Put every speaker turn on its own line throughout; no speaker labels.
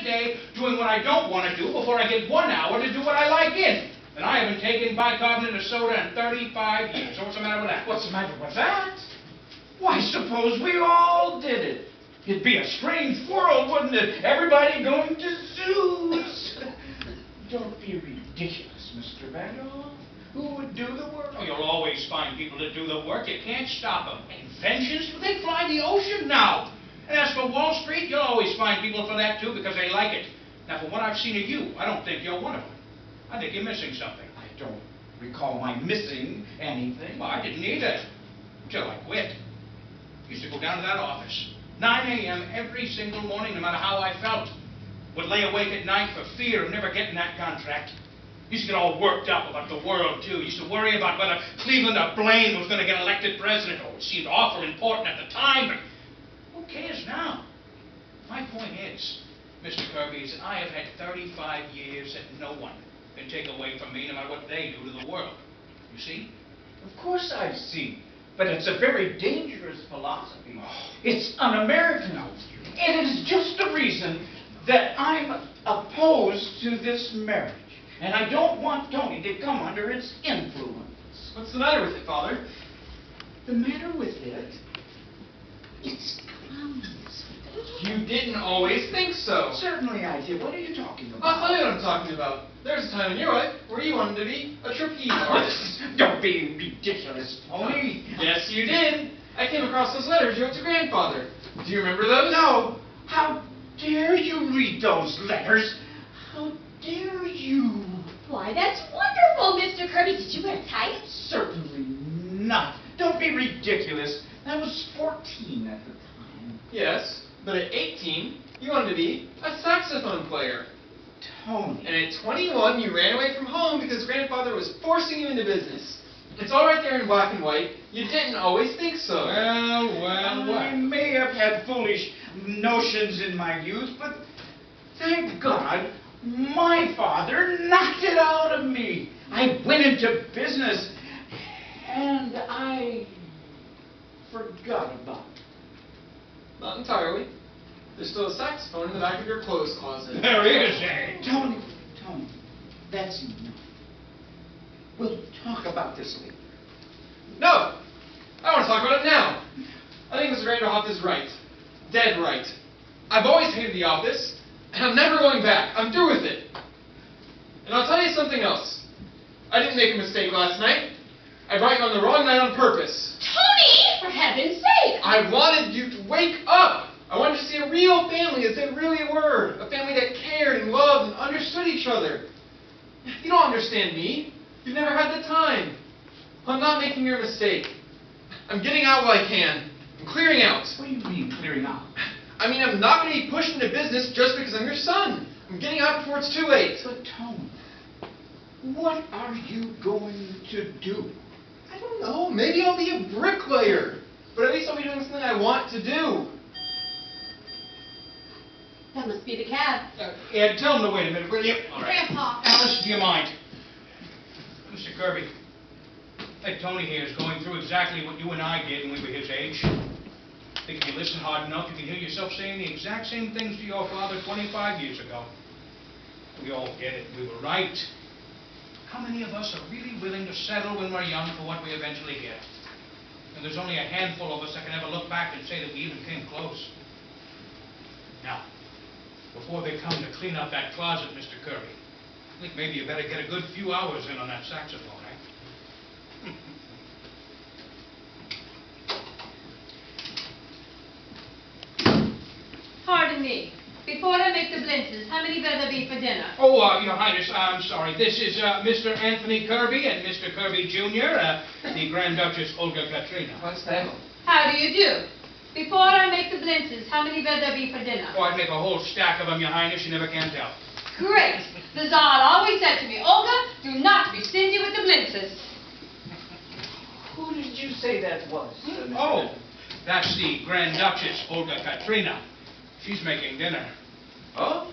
day doing what I don't want to do before I get 1 hour to do what I like in. And I haven't taken bicarbonate of soda in 35 years. So what's the matter with that?
What's the matter with that? Why, suppose we all did it. It'd be a strange world, wouldn't it? Everybody going to zoos. Don't be ridiculous, Mr. Vandal. Who would do the work?
Oh, you'll always find people to do the work. You can't stop them. Inventions? They fly the ocean now. And as for Wall Street, you'll always find people for that, too, because they like it. Now, from what I've seen of you, I don't think you're one of them. I think you're missing something.
I don't recall my missing anything.
Well, I didn't either, until I quit. Used to go down to that office, 9 a.m. every single morning, no matter how I felt. Would lay awake at night for fear of never getting that contract. Used to get all worked up about the world, too. Used to worry about whether Cleveland or Blaine was going to get elected president. Oh, it seemed awful important at the time, but who cares now? My point is, Mr. Kirby, is that I have had 35 years that no one can take away from me, no matter what they do to the world. You see?
Of course I see. But it's a very dangerous philosophy. It's un-American. And it is just the reason that I'm opposed to this marriage. And I don't want Tony to come under its influence.
What's the matter with it, Father?
The matter with it? It's clowns.
You didn't always think so.
Certainly I did. What are you talking about?
I'll tell you what I'm talking about. There's a time in your life where you wanted to be a trapeze artist.
Don't be ridiculous, Tony.
Yes, you did. I came across those letters you wrote to Grandfather. Do you remember those?
No. How dare you read those letters? How dare you?
Why, that's wonderful, Mr. Kirby. Did you wear tights?
Certainly not. Don't be ridiculous. I was 14 at the time.
Yes, but at 18, you wanted to be a saxophone player.
Tony.
And at 21, you ran away from home because Grandfather was forcing you into business. It's all right there in black and white. You didn't always think so.
I may have had foolish notions in my youth, but thank God my father knocked it out of me. I went into business and I forgot about it.
Not entirely. There's still a saxophone in the back of your clothes closet.
There is, eh?
Tony, that's enough. We'll talk about this later.
No! I want to talk about it now. I think Mr. Vanderhoff is right. Dead right. I've always hated the office, and I'm never going back. I'm through with it. And I'll tell you something else. I didn't make a mistake last night. I brought you on the wrong night on purpose.
Tony! For heaven's sake!
I wanted you to wake up. I wanted to see a real family as they really were. A family that cared and loved and understood each other. You don't understand me. You've never had the time. I'm not making your mistake. I'm getting out while I can. I'm clearing out.
What do you mean, clearing out?
I mean, I'm not going to be pushed into business just because I'm your son. I'm getting out before it's too late.
But, Tony, what are you going to do?
I don't know. Maybe I'll be a bricklayer. But at least I'll be doing something I want to do.
That must be the cab.
Ed, tell him to wait a minute, will you? All right.
Grandpa.
Alice, do you mind? Mr. Kirby, that Tony here is going through exactly what you and I did when we were his age. I think if you listen hard enough, you can hear yourself saying the exact same things to your father 25 years ago. We all get it. We were right. How many of us are really willing to settle when we're young for what we eventually get? And there's only a handful of us that can ever look back and say that we even came close. Now, before they come to clean up that closet, Mr. Kirby, I think maybe you better get a good few hours in on that saxophone, eh?
Pardon me. Before I make the blintzes, how many will there be for dinner?
Oh, Your Highness, I'm sorry. This is Mr. Anthony Kirby and Mr. Kirby Jr., the Grand Duchess Olga Katrina.
What's that?
How do you do? Before I make the blintzes, how many will there be for dinner?
Oh, I'd make a whole stack of them, Your Highness. You never can tell.
Great. The Tsar always said to me, Olga, do not be stingy with the blintzes.
Who did you say that was?
Oh, that's the Grand Duchess Olga Katrina. She's making dinner.
Oh?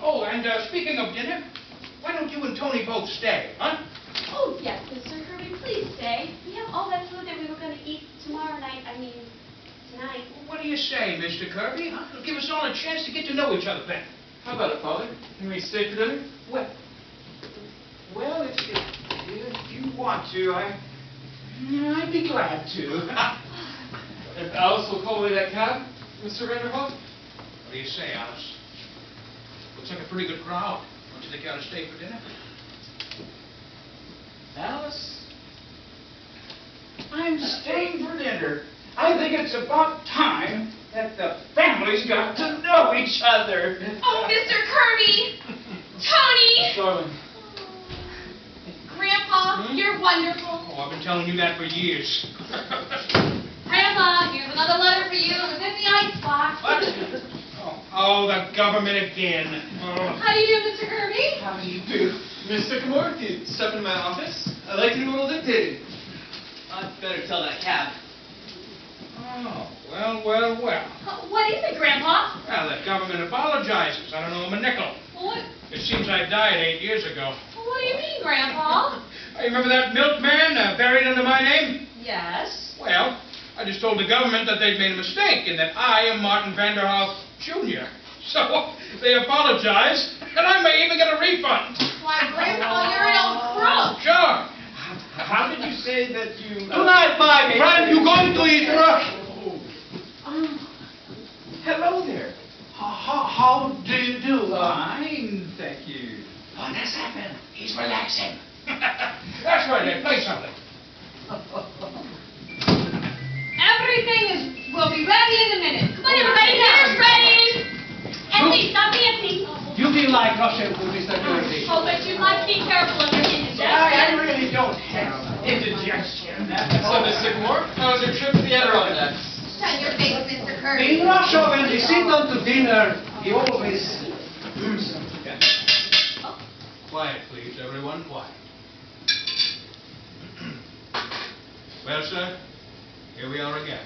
Oh, and speaking of dinner, why don't you and Tony both stay, huh?
Oh, yes, Mr. Kirby, please stay. We have all that food that we were going to eat tomorrow night. I mean, tonight.
What do you say, Mr. Kirby? Huh? It'll give us all a chance to get to know each other better.
How about it, Father? Can we stay for dinner?
Well, if you want to, I'd be glad to.
If Alice will call away that cab, Mr. Vanderhoff?
What do you say, Alice? Looks like a pretty good crowd. Don't you think you ought to stay for dinner?
Alice, I'm staying for dinner. I think it's about time that the families got to know each other.
Oh, Mr. Kirby! Tony!
Darling.
Grandpa, you're wonderful.
Oh, I've been telling you that for years.
Grandpa, here's another letter for you. It was in the icebox.
What? Oh, the government again. Oh.
How do you do, Mr. Kirby?
How do you do?
Miss Sycamore, if you'd step into my office, I'd like to do a little dictating.
I'd better tell that cab.
Oh, well.
What is it, Grandpa?
Well, the government apologizes. I don't know him a nickel.
What?
It seems I died 8 years ago.
What do you mean, Grandpa?
Hey, remember that milkman buried under my name?
Yes.
Well, I just told the government that they'd made a mistake and that I am Martin Vanderhoff Jr. So they apologized, and I may even get a refund.
Why, Grandpa, you're an old crook.
Sure.
How did you say that you...
Tonight, my friend, you going to eat
Hello there.
How do you do?
Fine, thank you.
What has happened? He's relaxing.
That's right, Ed. Play something.
Everything will be ready in a minute.
Come on, everybody, dinner's ready! Empty, stop the empty.
You feel like Russian food, Mr. Kirby.
Oh, but you must be careful of your
I
indigestion.
really don't have indigestion.
So, Miss Sycamore, how was your trip to the Adirondacks?
Shut your face, Mr.
In
Kirby.
Russia, when we sit down to dinner, he always...
Quiet, please, everyone. Quiet. Well, sir, here we are again.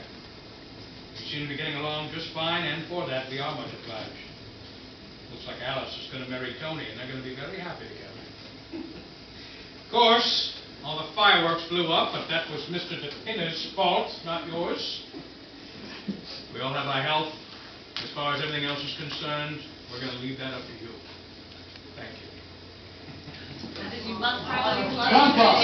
We seem to be getting along just fine, and for that, we are much obliged. Looks like Alice is going to marry Tony, and they're going to be very happy together. Of course, all the fireworks blew up, but that was Mr. DePinner's fault, not yours. We all have our health. As far as everything else is concerned, we're going to leave that up to you. Thank you.
You must probably
Grandpa,